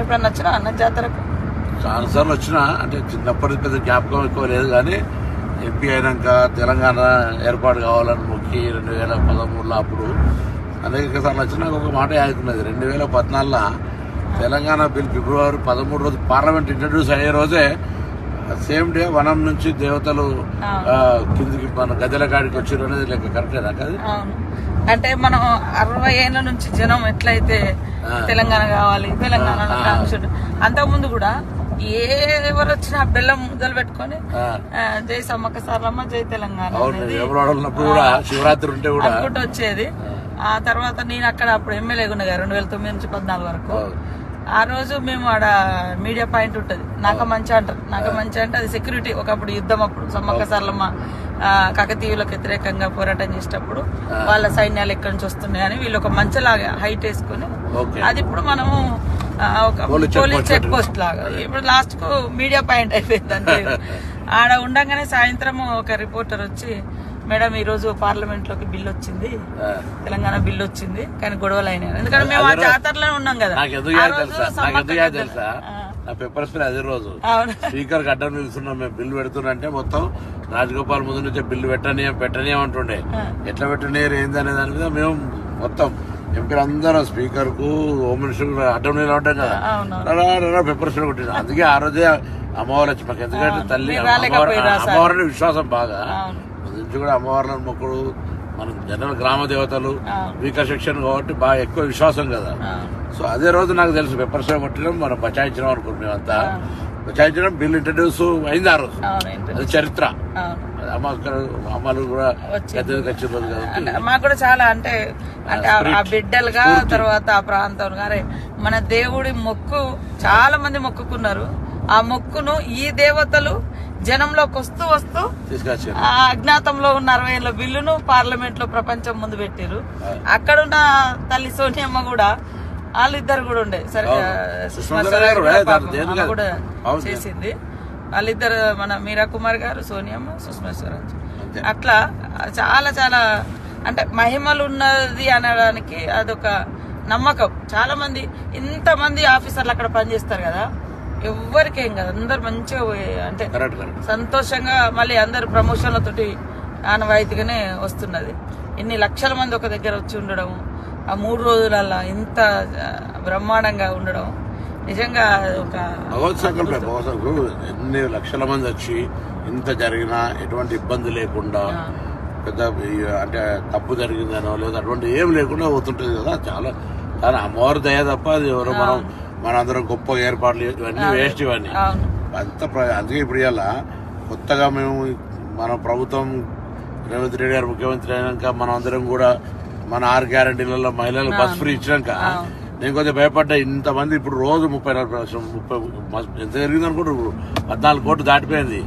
ఎప్పుడన్నా వచ్చినా అన్న జాతరకు? చాలాసార్లు వచ్చినా, అంటే చిన్నప్పటి పెద్ద జ్ఞాపకం ఎక్కువ లేదు కానీ ఎంపీ అయినాక తెలంగాణ ఏర్పాటు కావాలని మొక్కి 2013లో అప్పుడు అనేక సార్లు వచ్చినా ఒక మాట ఆగుతున్నది. 2014లో తెలంగాణ బిల్ ఫిబ్రవరి 13 రోజు పార్లమెంట్ ఇంట్రడ్యూస్ అయ్యే రోజే సేమ్ డే వనం నుంచి దేవతలు కిందికి మన గద్దెల కాడికి వచ్చారు అనేది లెక్క కరెక్టేనా? కాదు, అంటే మనం 60 ఏళ్ల నుంచి జనం ఎట్లయితే తెలంగాణ కావాలి తెలంగాణ అంతకుముందు కూడా ఎవరు వచ్చినా బెల్లం ముద్దలు పెట్టుకొని జై సమ్మక్క సారలమ్మ జై తెలంగాణ శివరాత్రి ఉంటే కూడా అనుకుంటూ వచ్చేది. ఆ తర్వాత నేను అక్కడ అప్పుడు ఎమ్మెల్యేగా ఉన్నగా 2009 నుంచి 14 వరకు. ఆ రోజు మేము ఆడ మీడియా పాయింట్ ఉంటది, నాగమంచి అంటారు. నాగమంచి అంటే అది సెక్యూరిటీ. ఒకప్పుడు యుద్ధం అప్పుడు సమ్మక్క సారలమ్మ కాకతీయులకు వ్యతిరేకంగా పోరాటం చేసేటప్పుడు వాళ్ళ సైన్యాలు ఎక్కడి నుంచి వస్తున్నాయని వీళ్ళు ఒక మంచలాగా హైట్ వేసుకుని, అది ఇప్పుడు మనము ఒక పోలీస్ చెక్ పోస్ట్ లాగా ఇప్పుడు లాస్ట్ కు మీడియా పాయింట్ అయిపోయింది. అంటే ఆడ ఉండగానే సాయంత్రం ఒక రిపోర్టర్ వచ్చి, మేడం ఈ రోజు పార్లమెంట్ లోకి బిల్లు వచ్చింది, తెలంగాణ బిల్లు వచ్చింది కానీ గొడవలు అయినాయి. ఎందుకంటే మేము ఆ జాతరలో ఉన్నాం కదా. నా పేపర్ స్ప్రే అదే రోజు స్పీకర్ అడ్డం నిలుస్తున్నాం, మేము బిల్లు పెడుతున్నంటే మొత్తం రాజగోపాల్ ముందు నుంచి బిల్లు పెట్టనీయం అంటుండే. ఎట్లా పెట్టనీయరు ఏంది అనే దాని మీద మేము మొత్తం ఎంపీలు అందరూ స్పీకర్ కు హోమ్ మినిస్టర్ అడ్డం నిల ఉంటాం కదా, పేపర్ స్ప్రే కొట్టిన. అందుకే ఆ రోజే అమ్మవారు వచ్చి మాకు, ఎందుకంటే తల్లి అమ్మవారిని విశ్వాసం బాగా నుంచి కూడా అమ్మవార్లను మొక్కుడు, మన జనరల్ గ్రామ దేవతలు వీకర్ సెక్షన్ కాబట్టి బాగా ఎక్కువ విశ్వాసం కదా. సో అదే రోజు నాకు తెలుసు పేపర్ స్ప్రే కొట్టడం మనం బచాయించడం అనుకుంటున్నాం. మేమంతా బచాయించడం బిల్ ఇంట్రడ్యూస్ అయింది ఆ రోజు, అది చరిత్ర. అమ్మలు కూడా వచ్చిన రోజు కదా. మాకు కూడా చాలా అంటే ఆ బిడ్డలుగా తర్వాత ఆ ప్రాంతం గారే మన దేవుడి మొక్కు చాలా మంది మొక్కుకున్నారు. ఆ మొక్కును ఈ దేవతలు జనంలోకి వస్తూ వస్తూ ఆ అజ్ఞాతంలో ఉన్న 60 ఏళ్ల బిల్లును పార్లమెంట్ లో ప్రపంచం ముందు పెట్టారు. అక్కడున్న తల్లి సోనియమ్మ కూడా వాళ్ళిద్దరు కూడా ఉండే, సరే సుష్మా స్వరాజ్ కూడా చేసింది. వాళ్ళిద్దరు మన మీరా కుమార్ గారు, సోనియమ్మ, సుష్మా స్వరాజ్. అట్లా చాలా చాలా అంటే మహిమలు ఉన్నది అనడానికి అదొక నమ్మకం. చాలా మంది ఇంతమంది ఆఫీసర్లు అక్కడ పనిచేస్తారు కదా, ఎవ్వరికేం కదా, అందరు మంచిగా అంటే సంతోషంగా మళ్ళీ అందరు ప్రమోషన్లతోటి ఆనవాయితీగానే వస్తున్నది. ఇన్ని లక్షల మంది ఒక దగ్గర వచ్చి ఉండడం, ఆ 3 రోజులల్లా ఇంత బ్రహ్మాండంగా ఉండడం నిజంగా ఒక ఎన్ని లక్షల మంది వచ్చి ఇంత జరిగినా ఎటువంటి ఇబ్బంది లేకుండా, పెద్ద అంటే తప్పు జరిగిందనో లేదా అటువంటి ఏం లేకుండా పోతుంటది కదా. చాలా చాలా అమ్మవారి దయ తప్ప అది ఎవరో మనందరం గొప్ప ఏర్పాట్లు ఇవన్నీ వేస్ట్, ఇవన్నీ అంత. అందుకే ఇప్పుడు ఇలా కొత్తగా మేము మన ప్రభుత్వం రేవంత్ రెడ్డి గారు ముఖ్యమంత్రి అయినాక మనం అందరం కూడా మన 6 గ్యారంటీలలో మహిళలు బస్ ఫ్రీ ఇచ్చినాక నేను కొద్దిగా భయపడ్డా. ఇంతమంది ఇప్పుడు రోజు 30 ఎంత జరిగింది అనుకుంటారు, 14 కోట్లు దాటిపోయింది.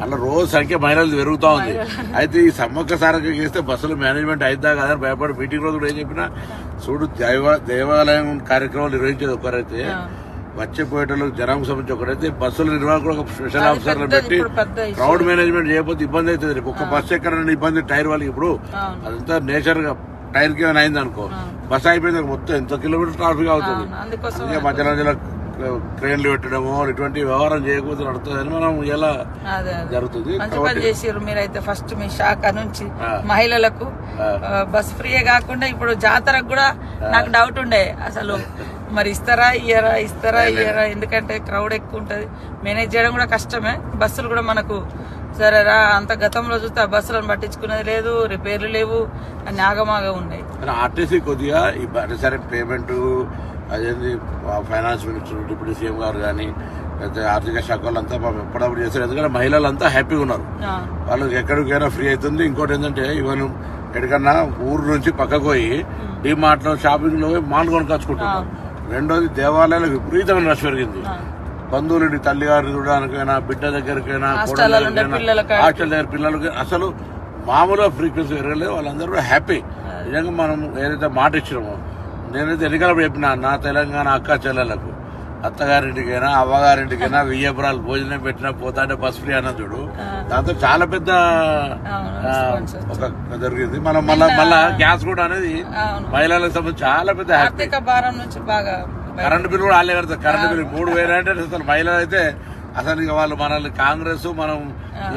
అలా రోజు సంఖ్య మహిళలు పెరుగుతా ఉంది. అయితే ఈ సమ్మక్క సారక్క చేస్తే బస్సులు మేనేజ్మెంట్ అయిద్దా కదా అని భయపడి మీటింగ్ రోజు కూడా ఏం చెప్పినా, చూడు దేవాలయం కార్యక్రమాలు నిర్వహించేది ఒకరైతే, వచ్చేపోయేటోళ్ళకి జనానికి సంబంధించి ఒకరైతే, బస్సుల నిర్వాహకులు ఒక స్పెషల్ ఆఫీసర్లు పెట్టి క్రౌడ్ మేనేజ్మెంట్ చేయకపోతే ఇబ్బంది అవుతుంది. ఒక్క బస్సు ఎక్కడైనా ఇబ్బంది టైర్ వాళ్ళకి, ఇప్పుడు అదంతా నేచర్ గా టైర్ కి ఏమైనా అయింది అనుకో, బస్ అయిపోయింది మొత్తం ఎంత కిలోమీటర్ ట్రాఫిక్ అవుతుంది. అందుకే మధ్యలో మధ్యలో క్రేన్లు పెట్టడము ఇటువంటి వ్యవహారం చేయకపోతే నడుతుందని మనం ఎలా జరుగుతుంది. మీరైతే ఫస్ట్ మీ శాఖ నుంచి మహిళలకు బస్ ఫ్రీయే కాకుండా ఇప్పుడు జాతరకు కూడా నాకు డౌట్ ఉండే, అసలు మరి ఇస్తారా ఇయ్యరా ఎందుకంటే క్రౌడ్ ఎక్కువ ఉంటది, మేనేజ్ చేయడం కూడా కష్టమే. బస్సులు కూడా మనకు సరేరా అంత గతంలో చూస్తే ఆ బస్సులను పట్టించుకునేది లేదు, రిపేర్లు లేవు, అన్ని ఆగమాగా ఉన్నాయి. ఆర్టీసీ కొద్దిగా సరే పేమెంట్ అదేంటి ఫైనాన్స్ మినిస్టర్ డిప్యూటీ సీఎం గారు కానీ లేకపోతే ఆర్థిక శాఖ వాళ్ళంతా ఎప్పుడప్పుడు చేస్తారు. ఎందుకంటే మహిళలంతా హ్యాపీగా ఉన్నారు, వాళ్ళకి ఎక్కడికైనా ఫ్రీ అవుతుంది. ఇంకోటి ఏంటంటే ఇవన్నీ ఎక్కడికన్నా ఊరు నుంచి పక్కకు పోయి డిమార్ట్ లో షాపింగ్ లో మాల్ కొనుకొచ్చుకుంటున్నారు. రెండోది దేవాలయాలకు విపరీతమైన రష్ పెరిగింది. బంధువులని తల్లిగారిని చూడడానికైనా, బిడ్డ దగ్గరికైనా, హాస్టల్ దగ్గర పిల్లలకి అసలు మామూలుగా ఫ్రీక్వెన్సీ పెరగలేదు. వాళ్ళందరూ హ్యాపీ. నిజంగా మనం ఏదైతే మాట ఇచ్చినామో, నేనైతే ఎన్నికలప్పుడు చెప్పినా నా తెలంగాణ అక్క చెల్లెలకు అత్తగారింటికైనా అవ్వగారింటికైనా 1000 ఎకరాలు భోజనం పెట్టినా పోతాంటే బస్ ఫ్రీ అన్న చూడు, దాంతో చాలా పెద్ద ఒక జరిగింది. మళ్ళా గ్యాస్ కూడా అనేది మహిళలకు సంబంధించి చాలా పెద్ద ఆర్థిక భారం నుంచి బాగా కరెంటు బిల్లు కూడా వాళ్ళే కడతారు. కరెంటు బిల్లు 3,000 అంటే అసలు మహిళలు అయితే అసలు ఇక వాళ్ళు మనల్ని కాంగ్రెస్ మనం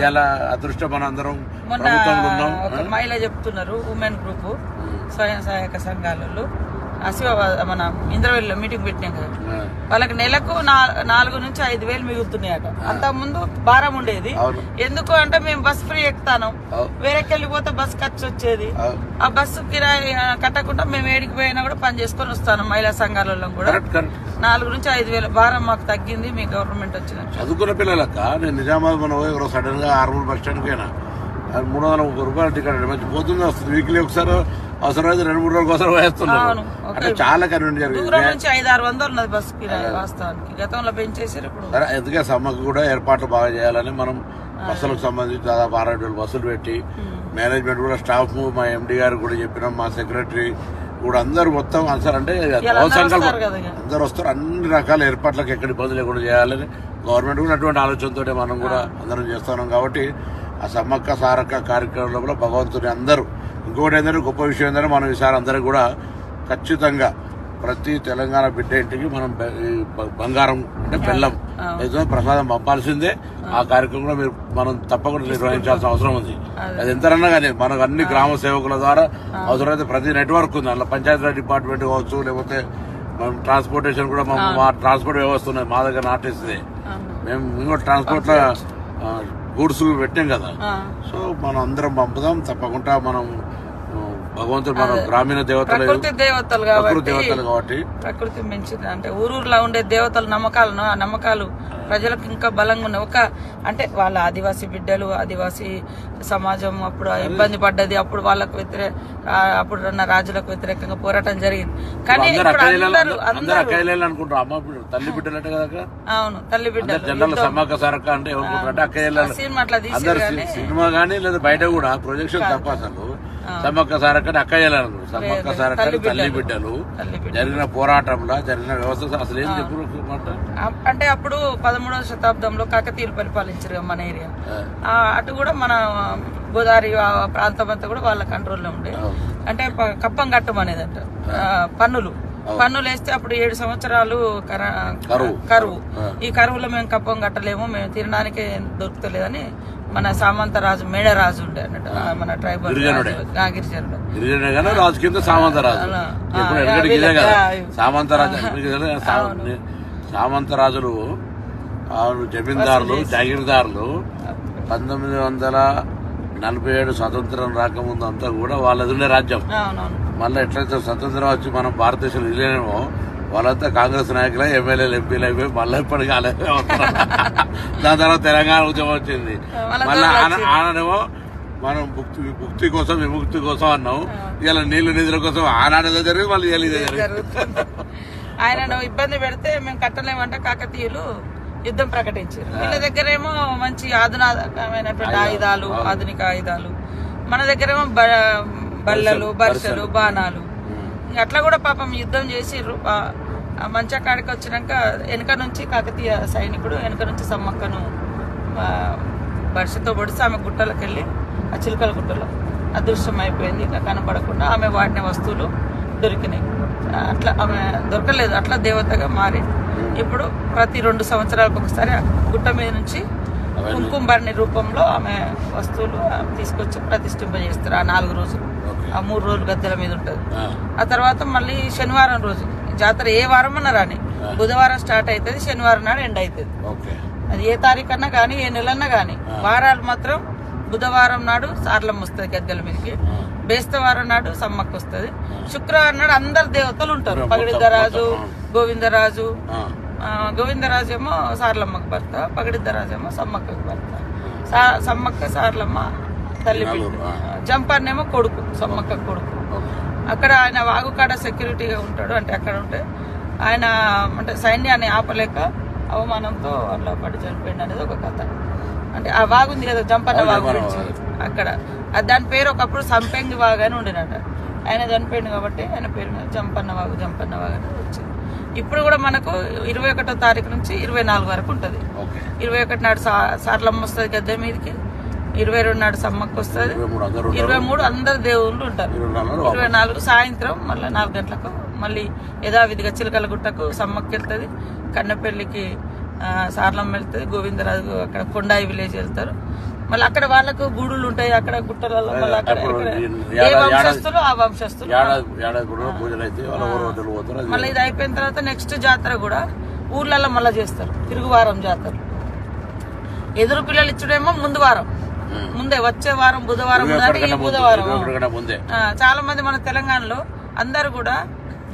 ఇలా అదృష్టం మన అందరం ప్రభుత్వంలో ఉన్నాం. ఒక మహిళ చెప్తున్నారు, ఉమెన్ గ్రూప్ స్వయం సహాయక సంఘాలలో మన ఇంద్రవెల్లిలో మీటింగ్ పెట్టినాం కదా, వాళ్ళకి నెలకు 4,000 నుంచి 5,000 మిగులుతున్నాయట. అంత ముందు భారం ఉండేది. ఎందుకు అంటే మేము బస్ ఫ్రీ ఎక్కుతాను, వేరేకి వెళ్ళిపోతే బస్ ఖర్చు వచ్చేది. ఆ బస్సు కిరాయి కట్టకుండా మేము ఏడికి పోయినా కూడా పని చేసుకొని వస్తాను. మహిళా సంఘాలలో కూడా 4,000 నుంచి 5,000 భారం మాకు తగ్గింది మీ గవర్నమెంట్ వచ్చిన. చదువుకున్న పిల్లలక్క నేను నిజామాబాద్ మన సడన్ గా 6 బస్ స్టాండ్ కైనా 330 రూపాయలు టికెట్ మంచి పోతుంది వస్తుంది. వీక్లీ ఒకసారి అవసరమైతే 2-3 రోజుల కోసం వేస్తున్నాను. అంటే చాలా కన్వీనియంట్ జరిగింది. 500-600 ఉన్నది బస్ కిరాయి వాస్తవానికి, గతంలో పెంచేసారు. ఇప్పుడు ఎందుకే సమ్మకు కూడా ఏర్పాట్లు బాగా చేయాలని మనం బస్సులకు సంబంధించి దాదాపు 6-7 బస్సులు పెట్టి మేనేజ్మెంట్ కూడా స్టాఫ్ మా ఎండి గారు కూడా చెప్పినాం, మా సెక్రటరీ కూడా అందరు మొత్తం అసలు అంటే అందరు వస్తారు. అన్ని రకాల ఏర్పాట్లకు ఎక్కడ ఇబ్బంది లేకుండా చేయాలని గవర్నమెంట్ కూడా అటువంటి ఆలోచనతో మనం కూడా అందరం చేస్తున్నాం. కాబట్టి ఆ సమ్మక్క సారక్క కార్యక్రమంలో భగవంతుని అందరూ ఇంకోటి ఏంటంటే గొప్ప విషయం ఏంటంటే మనం ఈసారి అందరూ కూడా ఖచ్చితంగా ప్రతి తెలంగాణ బిడ్డ ఇంటికి మనం బంగారం అంటే బెల్లం ఏదో ప్రసాదం పంపాల్సిందే. ఆ కార్యక్రమం కూడా మనం తప్పకుండా నిర్వహించాల్సిన అవసరం ఉంది. అది ఎంతరన్నా కానీ మనకు అన్ని గ్రామ సేవకుల ద్వారా అవసరమైతే ప్రతి నెట్వర్క్ ఉంది. అలా పంచాయతీరాజ్ డిపార్ట్మెంట్ కావచ్చు, లేకపోతే మనం ట్రాన్స్పోర్టేషన్ కూడా మా ట్రాన్స్పోర్ట్ వ్యవస్థ ఉన్నది మా దగ్గర నాటేస్తుంది. మేము ఇంకోటి ట్రాన్స్పోర్ట్ లో గూడ్స్ పెట్టాం కదా. సో మనం అందరం పంపుదాం తప్పకుండా. మనం భగవంతుడు మన గ్రామీణ దేవతలు కాబట్టి ప్రకృతి మించింది అంటే ఊరూరులో ఉండే దేవతల నమ్మకాలను, ఆ నమ్మకాలు ప్రజలకు ఇంకా బలంగా ఉన్నాయి. ఒక అంటే వాళ్ళ ఆదివాసీ బిడ్డలు, ఆదివాసీ సమాజం అప్పుడు ఇబ్బంది పడ్డది. అప్పుడు వాళ్ళకు అప్పుడున్న రాజులకు వ్యతిరేకంగా పోరాటం జరిగింది. కానీ అనుకుంటారు అమ్మ తల్లి బిడ్డలు అంటే కదా. అవును, తల్లి బిడ్డలు జనరల్ సమ్మక్క సారక్క అంటే సినిమా గానీ లేదా బయట కూడా ప్రొజెక్షన్ తప్ప అసలు సమ్మక్క సారక్క అక్కయ్యలను సమ్మక్క సారక్క తల్లి బిడ్డలు జరిగిన పోరాటంలో జరిగిన వ్యవస్థ అసలు ఏం చెప్పు అంటే అప్పుడు 13వ శతాబ్దంలో కాకతీయులు పరిపాలించారు మన ఏరియా. అటు కూడా మన గోదావరి ప్రాంతం అంతా కూడా వాళ్ళ కంట్రోల్లో ఉండే. అంటే కప్పం కట్టం అనేది అంట పన్నులు వేస్తే అప్పుడు 7 సంవత్సరాలు కరువు. ఈ కరువులో మేము కప్పం కట్టలేము, మేము తినడానికే దొరుకుతలేదని మన సామంతరాజు మేడరాజు ఉండే అన్నట్టు, మన ట్రైబల్ గిరిజనుడు రాజు కింద సామంతరాజులు జమీందారులు జాగీర్దారులు 1947 స్వతంత్రం రాకముందు అంతా కూడా వాళ్ళది ఉండే రాజ్యం. మళ్ళీ ఎట్లయితే స్వతంత్రం వచ్చి మనం భారతదేశంలో వెళ్ళలేమో వాళ్ళంతా కాంగ్రెస్ నాయకులు, ఎమ్మెల్యేలు, ఎంపీలు అయిపోయి మళ్ళీ ఇప్పటికీ అలాగే వస్తారు. దాని తర్వాత తెలంగాణ ఉద్యమం వచ్చింది. మళ్ళీ ఆననేమో మనం ముక్తి కోసం విముక్తి కోసం అన్నాం. ఇలా నీళ్లు నిధుల కోసం ఆనాడు జరిగింది, మళ్ళీ ఇదే జరుగుతుంది. ఆయన ఇబ్బంది పెడితే మేము కట్టలేమంటే కాకతీయులు యుద్ధం ప్రకటించారు. వీళ్ళ దగ్గరేమో మంచి ఆధునికమైనటువంటి ఆయుధాలు, ఆధునిక ఆయుధాలు, మన దగ్గరేమో బల్లలు, బర్షలు, బాణాలు. అట్లా కూడా పాపం యుద్ధం చేసిర్రు. మంచి కాడికి వచ్చినాక వెనక నుంచి కాకతీయ సైనికుడు వెనక నుంచి సమ్మక్కను బర్షతో పొడిచి ఆమె గుట్టలకు వెళ్ళి ఆ చిలుకల గుట్టలో అదృశ్యం అయిపోయింది. ఇక కనపడకుండా ఆమె వాడిన వస్తువులు దొరికినాయి. అట్లా ఆమె దొరకలేదు, అట్లా దేవతగా మారి ఇప్పుడు ప్రతి 2 సంవత్సరాలకు ఒకసారి గుట్ట మీద నుంచి కుంకుమబర్ణి రూపంలో ఆమె వస్తువులు తీసుకొచ్చి ప్రతిష్ఠింపజేస్తారు. ఆ 4 రోజులు, ఆ 3 రోజులు గద్దెల మీద ఉంటుంది. ఆ తర్వాత మళ్ళీ శనివారం రోజు జాతర ఏ వారం అన్నా రాని, బుధవారం స్టార్ట్ అవుతుంది, శనివారం నాడు ఎండ్ అవుతుంది. అది ఏ తారీఖు అన్నా కానీ ఏ నెలన్నా కానీ. వారాలు మాత్రం బుధవారం నాడు సార్లమ్మ వస్తుంది గద్దెల మీదకి, బేస్తవారం నాడు సమ్మక్క వస్తుంది, శుక్రవారం నాడు అందరు దేవతలు ఉంటారు. పగడిద్దరాజు, గోవిందరాజు. గోవిందరాజు ఏమో సార్లమ్మకు భర్త, పగడిద్దరాజు ఏమో సమ్మక్కకు భర్త. సమ్మక్క సార్లమ్మ తల్లి బిడ్డ, జంపర్నేమో కొడుకు, సమ్మక్క కొడుకు. అక్కడ ఆయన వాగుకాడ సెక్యూరిటీగా ఉంటాడు. అంటే అక్కడ ఉంటే ఆయన అంటే సైన్యాన్ని ఆపలేక అవమానంతో అట్లా పడి చనిపోయింది అనేది ఒక కథ. అంటే ఆ వాగుంది కదా జంపన్న వాగు గురించి, అక్కడ దాని పేరు ఒకప్పుడు సంపెంగి వాగు అని ఉండినట. ఆయన చనిపోయింది కాబట్టి ఆయన పేరు మీద జంపన్న వాగు అని వచ్చింది. ఇప్పుడు కూడా మనకు 21వ తారీఖు నుంచి 24 వరకు ఉంటుంది. 21 నాడు సార్లమ్మ వస్తుంది గద్దె మీదకి, 22 నాడు సమ్మక్క వస్తుంది, 23 అందరు దేవుళ్ళు ఉంటారు, 24 సాయంత్రం మళ్ళీ 4 గంటలకు మళ్ళీ యథావిధిగా చిలకలగుట్టకు సమ్మక్కి వెళ్తుంది, కన్నెపల్లికి సార్లమ్మ వెళ్తుంది, గోవిందరాజు అక్కడ కొండాయి విలేజ్ వెళ్తారు. మళ్ళీ అక్కడ వాళ్ళకు గూడులు ఉంటాయి, అక్కడ గుట్టలలో మళ్ళీ అక్కడ ఏ వంశస్థులు ఆ వంశస్థులు. మళ్ళీ ఇది అయిపోయిన తర్వాత నెక్స్ట్ జాతర కూడా ఊర్లలో మళ్ళీ చేస్తారు, తిరుగువారం జాతర. ఎదురు పిల్లలు ఇచ్చుడేమో ముందు వారం, ముందే వచ్చే వారం బుధవారం, బుధవారం. చాలా మంది మన తెలంగాణలో అందరు కూడా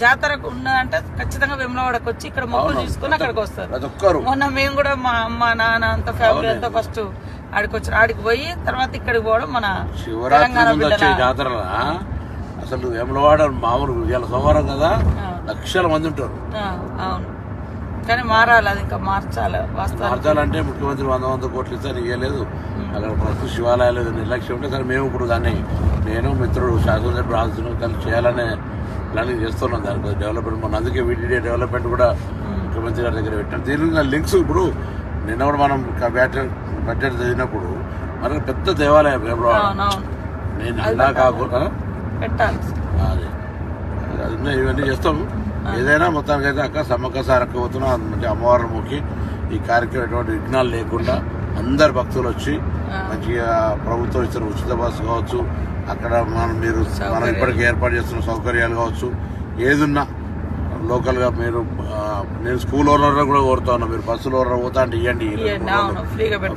జాతరకు ఉన్నదంటే ఖచ్చితంగా వేములవాడకు వచ్చి ఇక్కడ మొక్కులు తీసుకుని అక్కడికి వస్తారు. మొన్న మేము కూడా మా అమ్మ నాన్న అంతా ఫ్యామిలీ అంతా ఫస్ట్ ఆడికి వచ్చారు, ఆడికి పోయి తర్వాత ఇక్కడికి పోవడం మన శివరాత్రి జాతర. అసలు వేములవాడ మామూలు సోమవారం కదా, లక్షల మంది ఉంటారు. అవును, కానీ మారాలి, అది ఇంకా మార్చాలంటే ముఖ్యమంత్రి 100 కోట్లు ఇస్తాను ఇవ్వలేదు. అక్కడ ప్రస్తుత శివాలయాలు నిర్లక్ష్యం ఉంటే సరే మేము ఇప్పుడు దాన్ని నేను మిత్రుడు శాసనసభ్యుడు రాజు కలిసి చేయాలనే ప్లానింగ్ చేస్తున్నాం. దానికి డెవలప్మెంట్ మన అందుకే వీటీడీ డెవలప్మెంట్ కూడా ముఖ్యమంత్రి గారి దగ్గర పెట్టాం. దీనిలో లింక్స్ ఇప్పుడు నిన్న కూడా మనం బడ్జెట్ చదివినప్పుడు మన పెద్ద దేవాలయం నేను ఇలా కాకుండా అదే ఇవన్నీ చేస్తాం. ఏదైనా మొత్తానికైతే అక్క సమ్మక్క సారక్క పోతున్నా మంచి అమ్మవారిని మొక్కి ఈ కార్యక్రమం ఎటువంటి విఘ్నాలు లేకుండా అందరు భక్తులు వచ్చి మంచిగా ప్రభుత్వం ఇచ్చిన ఉచిత బస్సు కావచ్చు, అక్కడ మనం ఇప్పటికీ ఏర్పాటు చేస్తున్న సౌకర్యాలు కావచ్చు, ఏదున్నా లోకల్ గా నేను స్కూల్ ఓనర్ కూడా కోరుతా ఉన్నా, మీరు బస్సులో ఓనర్ పోతా అంటే ఇవ్వండి.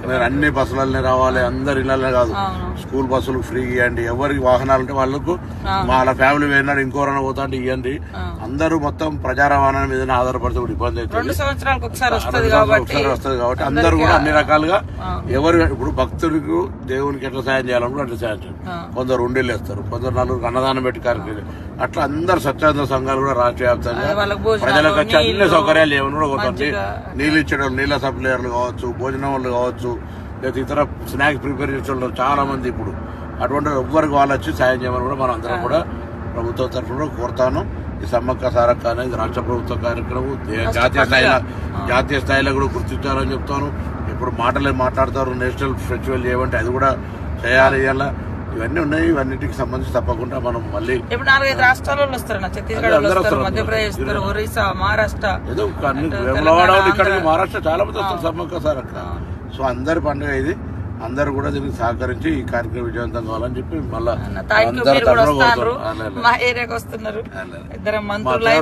మీరు అన్ని బస్సులనే రావాలి, అందరు ఇళ్ళనే కాదు, స్కూల్ బస్సులు ఫ్రీ ఇవ్వండి. ఎవరికి వాహనాలు ఉంటే వాళ్ళకు వాళ్ళ ఫ్యామిలీ పోయినాడు ఇంకోరైనా పోతా అంటే ఇవ్వండి. అందరూ మొత్తం ప్రజా రవాణా మీద ఆధారపడితే కూడా ఇబ్బంది అవుతుంది. 2 సంవత్సరాలకు ఒకసారి వస్తుంది కాబట్టి అందరూ కూడా అన్ని రకాలుగా ఎవరు ఇప్పుడు భక్తులకు దేవునికి ఎట్లా సాయం చేయాలనుకుంటే అట్లా సాయం చేయాలి. కొందరు ఉండేళ్ళు వేస్తారు, కొందరు 4 అన్నదానం పెట్టి కార్యక్రమం అట్లా అందరు స్వచ్ఛంద సంఘాలు కూడా రాష్ట్ర వ్యాప్తంగా ప్రజలకు వచ్చి అన్ని సౌకర్యాలు ఏమైనా కూడా పోతుంది. నీళ్ళు ఇచ్చేటోళ్ళు, నీళ్ళ సప్లయర్లు కావచ్చు, భోజనం వాళ్ళు కావచ్చు, లేదా ఇతర స్నాక్స్ ప్రిపేర్ చేసే చాలా మంది ఇప్పుడు అటువంటి ఎవ్వరికి వాళ్ళు వచ్చి సాయం చేయమని కూడా మనం అందరం కూడా ప్రభుత్వం తరఫున కోరుతాను. ఈ సమ్మక్క సారక్క అనేది రాష్ట్ర ప్రభుత్వ కార్యక్రమం జాతీయ స్థాయిలో కూడా గుర్తించాలని చెప్తాను. ఇప్పుడు మాటలే మాట్లాడతారు, నేషనల్ ఫెస్టివల్ చేయమంటే అది కూడా చేయాలి. ఇలా ఇవన్నీ ఉన్నాయి, ఇవన్నిటికి సంబంధించి తప్పకుండా మనం మళ్ళీ ఇప్పుడు 4-5 రాష్ట్రాలలో వస్తారు, ఛత్తీస్గఢ్, మధ్యప్రదేశ్, ఒరిస్సా, మహారాష్ట్ర, ఏదో వేములవాడ ఇక్కడికి మహారాష్ట్ర చాలా మంది వస్తారు సమ్మక్క సారక్క. సో అందరి పండుగ ఇది, అందరు కూడా దీనికి సహకరించి ఈ కార్యక్రమం విజయవంతం కావాలని చెప్పి మళ్ళా మా ఏరియాకి వస్తున్నారు.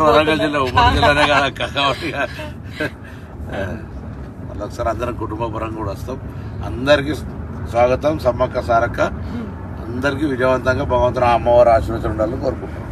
వరంగల్ జిల్లా ఉమ్మడి జిల్లానే కదా కాబట్టి మళ్ళీ ఒకసారి అందరం కుటుంబ పరంగా కూడా వస్తాం. అందరికి స్వాగతం. సమ్మక్క సారక్క అందరికీ విజయవంతంగా భగవంతుడు అమ్మవారి ఆశీర్వచనం ఉండాలని కోరుకుంటాం.